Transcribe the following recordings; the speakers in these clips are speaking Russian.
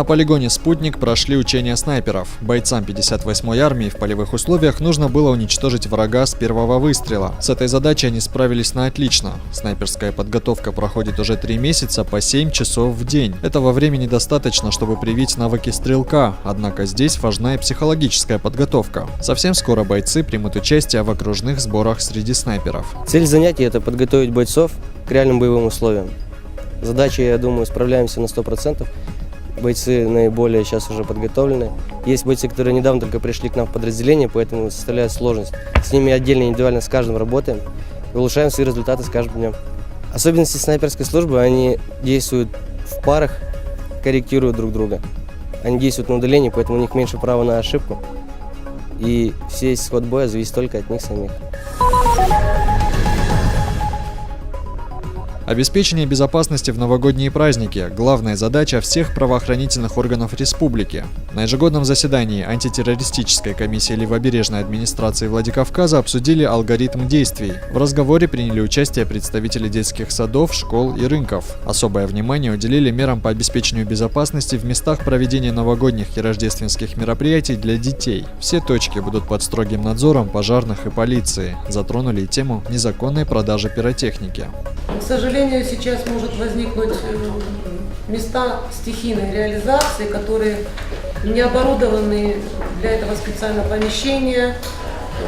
полигоне «Спутник» прошли учения снайперов. Бойцам 58-й армии в полевых условиях нужно было уничтожить врага с первого выстрела. С этой задачей они справились на отлично. Снайперская подготовка проходит уже 3 месяца по 7 часов в день. Этого времени достаточно, чтобы привить навыки стрелка, однако здесь важна и психологическая подготовка. Совсем скоро бойцы примут участие в окружных сборах среди снайперов. Цель занятий – это подготовить бойцов к реальным боевым условиям. Задачи, я думаю, справляемся на 100%. Бойцы наиболее сейчас уже подготовлены. Есть бойцы, которые недавно только пришли к нам в подразделение, поэтому составляет сложность. С ними отдельно и индивидуально с каждым работаем и улучшаем свои результаты с каждым днем. Особенности снайперской службы – они действуют в парах, корректируют друг друга. Они действуют на удалении, поэтому у них меньше права на ошибку. И весь исход боя зависит только от них самих. Обеспечение безопасности в новогодние праздники – главная задача всех правоохранительных органов республики. На ежегодном заседании антитеррористической комиссии Левобережной администрации Владикавказа обсудили алгоритм действий. В разговоре приняли участие представители детских садов, школ и рынков. Особое внимание уделили мерам по обеспечению безопасности в местах проведения новогодних и рождественских мероприятий для детей. Все точки будут под строгим надзором пожарных и полиции. Затронули и тему незаконной продажи пиротехники. К сожалению, сейчас может возникнуть места стихийной реализации, которые не оборудованы для этого специально помещения.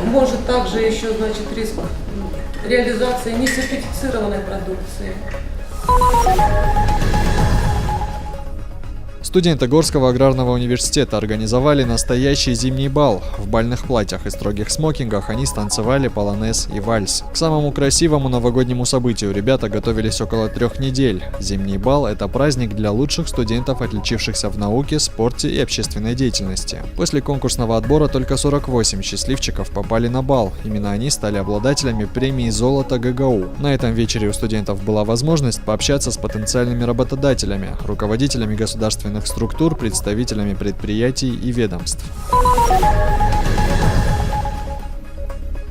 Может также еще, риск реализации несертифицированной продукции. Студенты Горского аграрного университета организовали настоящий зимний бал. В бальных платьях и строгих смокингах они станцевали полонез и вальс. К самому красивому новогоднему событию ребята готовились около 3 недель. Зимний бал – это праздник для лучших студентов, отличившихся в науке, спорте и общественной деятельности. После конкурсного отбора только 48 счастливчиков попали на бал. Именно они стали обладателями премии «Золото ГГУ». На этом вечере у студентов была возможность пообщаться с потенциальными работодателями, руководителями государственных структур, представителями предприятий и ведомств.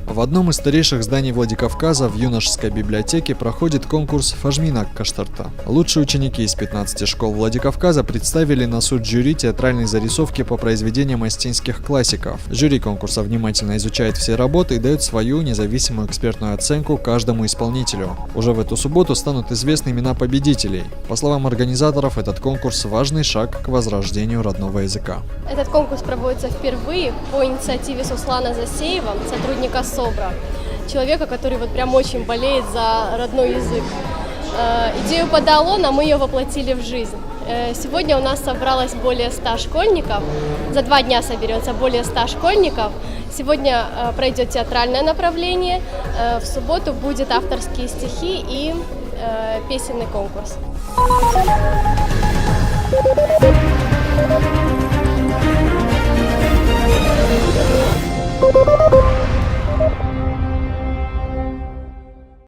В одном из старейших зданий Владикавказа в юношеской библиотеке проходит конкурс «Фажминак Каштарта». Лучшие ученики из 15 школ Владикавказа представили на суд жюри театральные зарисовки по произведениям астинских классиков. Жюри конкурса внимательно изучает все работы и дает свою независимую экспертную оценку каждому исполнителю. Уже в эту субботу станут известны имена победителей. По словам организаторов, этот конкурс – важный шаг к возрождению родного языка. Этот конкурс проводится впервые по инициативе Суслана Засеева, сотрудника СОБРа, человека, который прям очень болеет за родной язык. Идею подал он, а мы ее воплотили в жизнь. Сегодня у нас собралось более 100 школьников, за 2 дня соберется более 100 школьников. Сегодня пройдет театральное направление, в субботу будет авторские стихи и песенный конкурс.